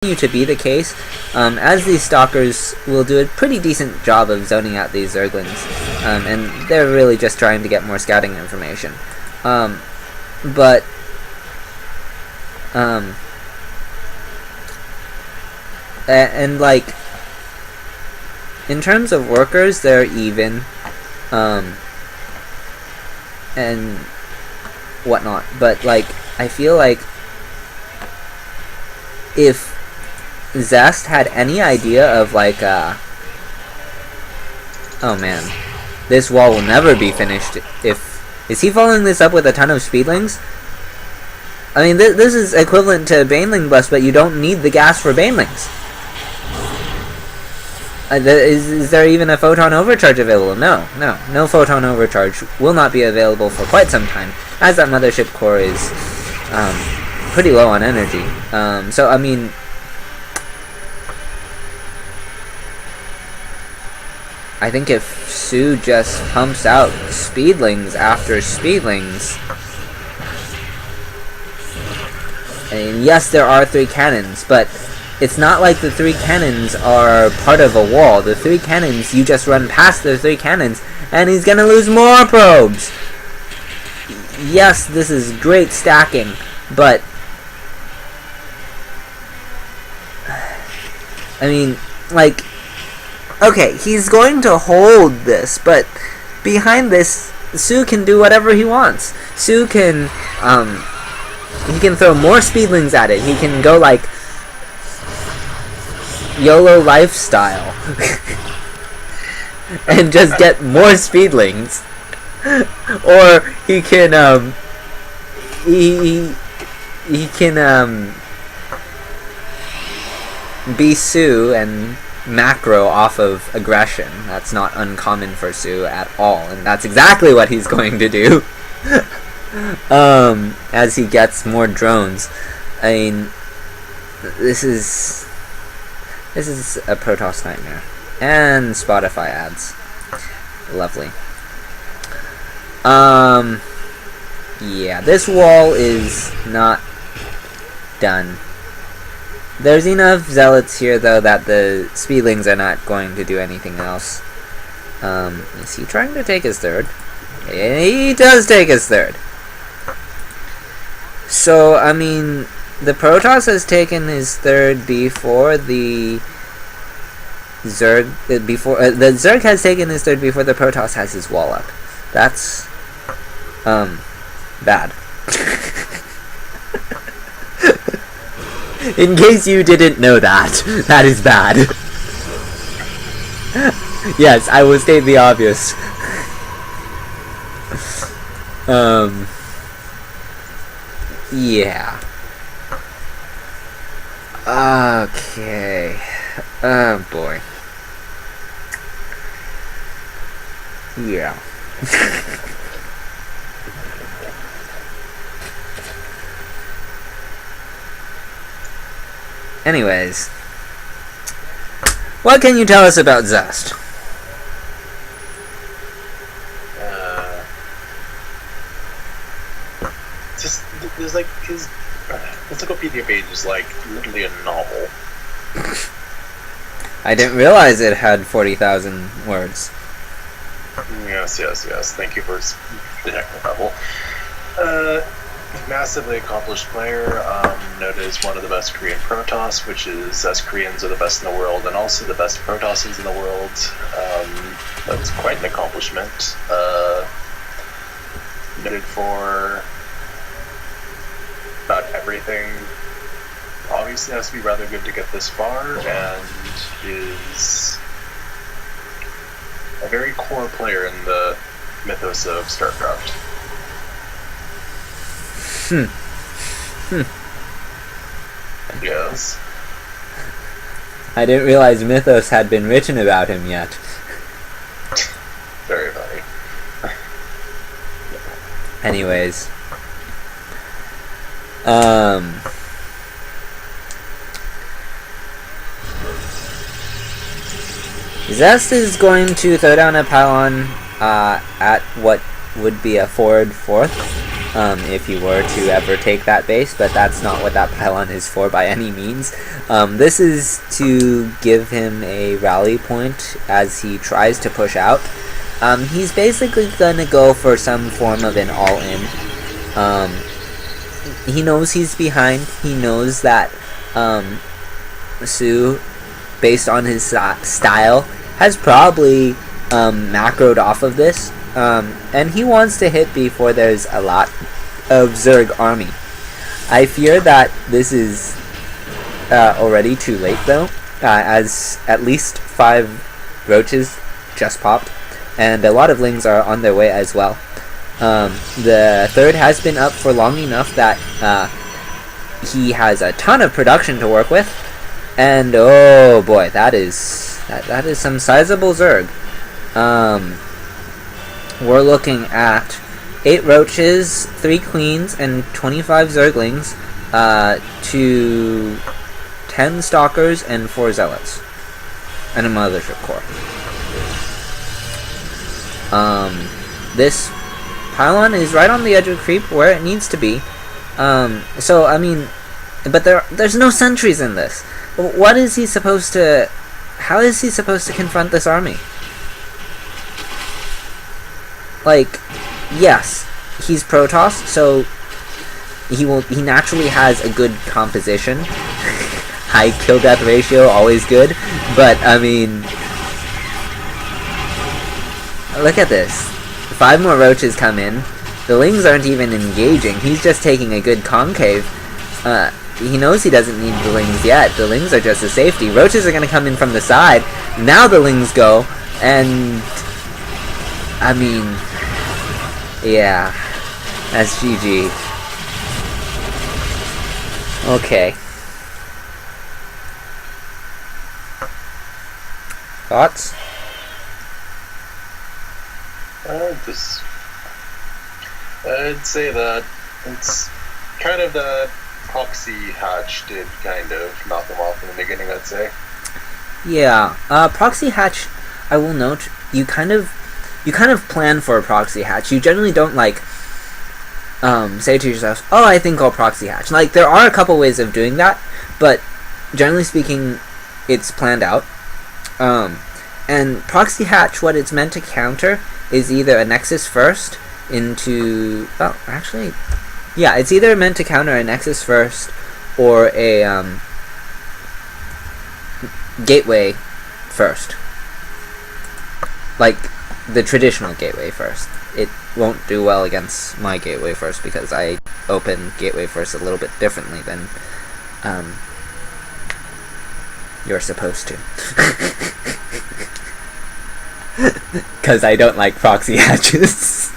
to be the case, as these stalkers will do a pretty decent job of zoning out these Zerglings, and they're really just trying to get more scouting information. And like, in terms of workers, they're even, and whatnot, but like, I feel like if Zest had any idea of like, oh man, this wall will never be finished. Is he following this up with a ton of speedlings? I mean, this is equivalent to Baneling Bust, but you don't need the gas for Banelings. Is there even a Photon Overcharge available? No Photon Overcharge will not be available for quite some time, as that Mothership core is pretty low on energy. So, I mean, I think if Sue just pumps out speedlings after speedlings, and yes, there are 3 cannons, but it's not like the 3 cannons are part of a wall. The 3 cannons, you just run past the 3 cannons, and he's gonna lose more probes! Yes, this is great stacking, but I mean, like, okay, he's going to hold this, but behind this, Sue can do whatever he wants. Sue can, he can throw more speedlings at it. He can go, like, YOLO lifestyle. And just get more speedlings. Or he can, he can, be Sue and macro off of aggression. That's not uncommon for Sue at all, and that's exactly what he's going to do. As he gets more drones. I mean, this is a Protoss nightmare. And Spotify ads. Lovely. Yeah, this wall is not done. There's enough zealots here, though, that the speedlings are not going to do anything else. Is he trying to take his third? He does take his third. So, I mean, the Protoss has taken his third before the Zerg... the Zerg has taken his third before the Protoss has his wall up. That's, bad. In case you didn't know that, that is bad. Yes, I will state the obvious. Yeah. Okay. Oh boy. Yeah. Anyways, what can you tell us about Zest? Just there's like his encyclopedia page is like literally a novel. I didn't realize it had 40,000 words. Yes. Thank you for detecting that level. Massively accomplished player, noted as one of the best Korean Protoss, which is, as Koreans are the best in the world and also the best Protossers in the world. That's quite an accomplishment. Noted for about everything. Obviously has to be rather good to get this far, and is a very core player in the mythos of StarCraft. Yes. I didn't realize mythos had been written about him yet. Very funny. Anyways. Zest is going to throw down a pylon at what would be a forward 4th. if you were to ever take that base, but that's not what that pylon is for by any means. This is to give him a rally point as he tries to push out. He's basically gonna go for some form of an all-in. He knows he's behind. He knows that Su, based on his style, has probably macroed off of this. And he wants to hit before there's a lot of Zerg army. I fear that this is already too late though, as at least 5 roaches just popped, and a lot of lings are on their way as well. The third has been up for long enough that he has a ton of production to work with, and oh boy, that is some sizable Zerg. We're looking at 8 roaches, 3 queens, and 25 zerglings, to 10 stalkers and 4 zealots, and a mothership core. This pylon is right on the edge of creep where it needs to be. So I mean, but there's no sentries in this. What is he supposed to? How is he supposed to confront this army? Like, yes, he's Protoss, so he naturally has a good composition. High kill death ratio, always good. But I mean, look at this. 5 more roaches come in. The lings aren't even engaging. He's just taking a good concave. He knows he doesn't need the lings yet. The lings are just a safety. Roaches are going to come in from the side. Now the lings go, and I mean, yeah, that's GG. Okay. Thoughts? I'd say that it's kind of that proxy hatch did kind of knock them off in the beginning, I'd say. Yeah, proxy hatch, I will note, you kind of plan for a proxy hatch. You generally don't like say to yourself, oh, I think I'll proxy hatch. Like, there are a couple ways of doing that, but generally speaking, it's planned out. And proxy hatch, what it's meant to counter is either a nexus first into, well, actually, yeah, it's either meant to counter a nexus first or a gateway first, like the traditional gateway first. It won't do well against my gateway first because I open gateway first a little bit differently than you're supposed to. Because I don't like proxy hatches.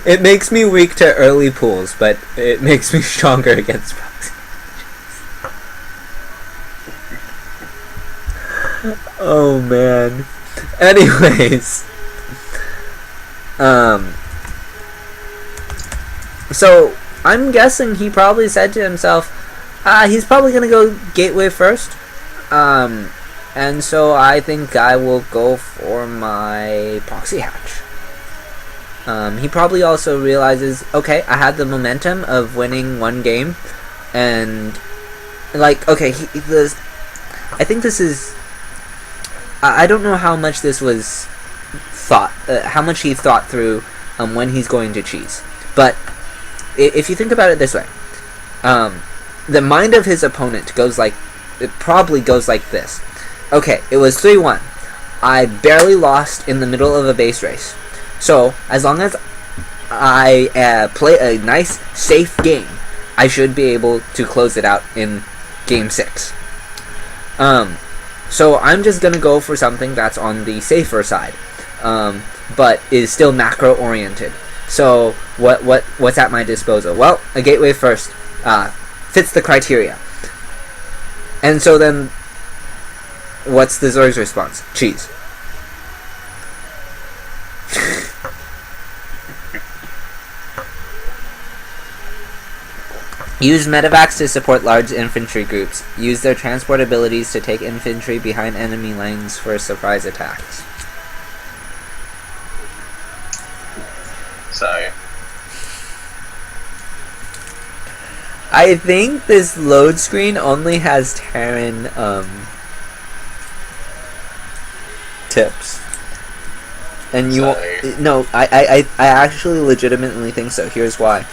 It makes me weak to early pools, but it makes me stronger against proxy hatches. Oh man. Anyways. So, I'm guessing he probably said to himself, he's probably gonna go gateway first. And so I think I will go for my proxy hatch. He probably also realizes, okay, I had the momentum of winning 1 game, and like, okay, I think this is, I don't know how much this was thought, how much he thought through when he's going to cheese, but if you think about it this way, the mind of his opponent goes like, it probably goes like this. Okay, it was 3-1. I barely lost in the middle of a base race. So, as long as I play a nice, safe game, I should be able to close it out in Game 6. So I'm just gonna go for something that's on the safer side, but is still macro-oriented. So, what's at my disposal? Well, a gateway first fits the criteria. And so then, what's the Zerg's response? Cheese. Use medevacs to support large infantry groups. Use their transport abilities to take infantry behind enemy lines for surprise attacks. I think this load screen only has Terran tips. And you no, I actually legitimately think so. Here's why.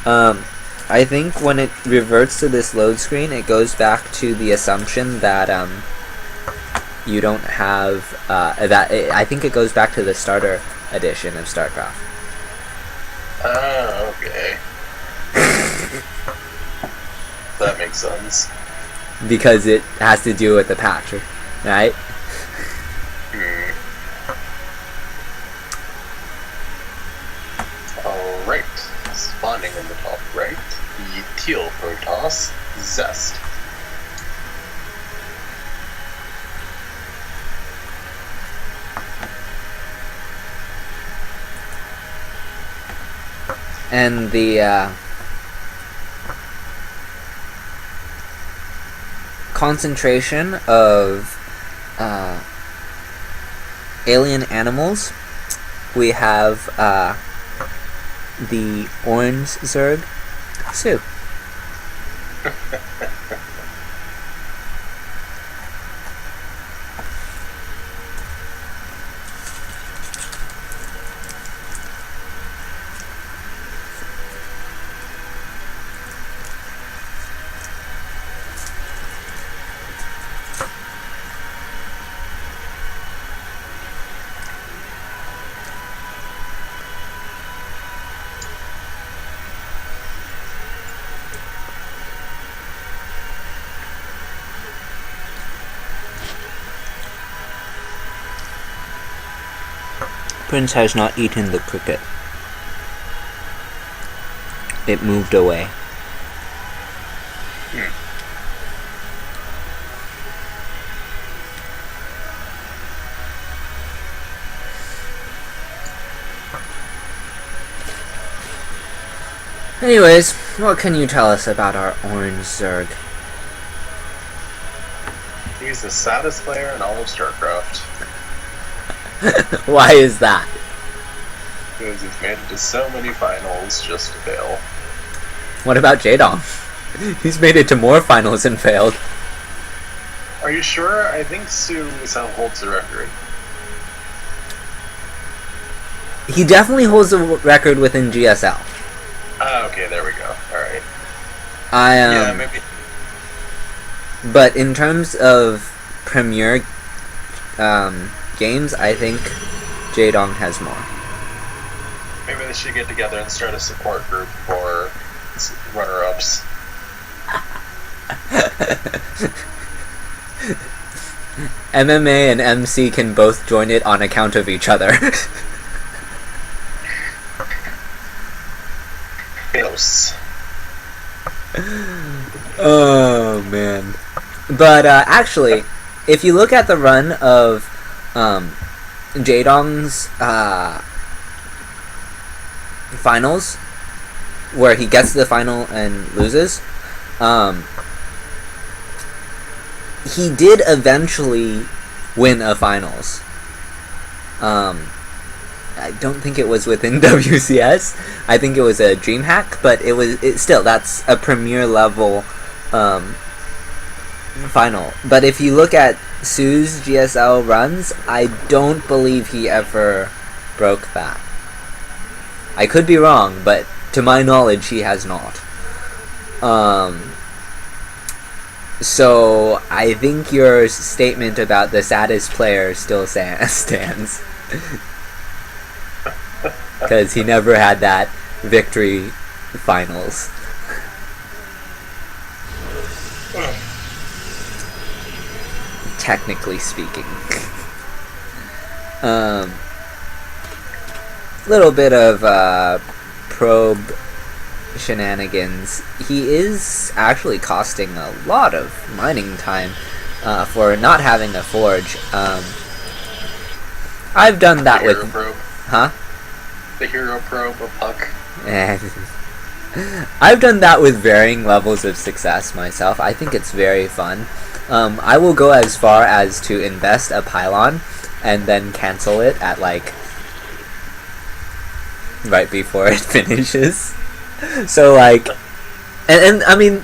I think when it reverts to this load screen, it goes back to the assumption that you don't have I think it goes back to the starter edition of StarCraft. Oh, okay. That makes sense. Because it has to do with the patch, right? Alright, spawning in the top right, the teal Protoss, Zest. And the concentration of alien animals, we have the orange Zerg, Sue. Prince has not eaten the cricket. It moved away. Anyways, what can you tell us about our orange Zerg? He's the saddest player in all of StarCraft. Why is that? Because he's made it to so many finals just to fail. What about Jaedong? He's made it to more finals and failed. Are you sure? I think Sue holds the record. He definitely holds the record within GSL. Ah, okay, there we go. Alright. Yeah, maybe. But in terms of premier games, I think Jaedong has more. Maybe they should get together and start a support group for runner-ups. MMA and MC can both join it on account of each other. Close. Oh man. But actually, if you look at the run of Jaedong's finals, where he gets to the final and loses, he did eventually win a finals. I don't think it was within WCS. I think it was a DreamHack, but still, that's a premier level final. But if you look at Sue's GSL runs, I don't believe he ever broke that. I could be wrong, but to my knowledge, he has not. So I think your statement about the saddest player still stands. Because he never had that victory finals. Technically speaking. Little bit of probe shenanigans. He is actually costing a lot of mining time for not having a forge. I've done that with... Probe. Huh? The hero probe of Puck. I've done that with varying levels of success myself. I think it's very fun. I will go as far as to invest a pylon and then cancel it at like right before it finishes. So like And I mean,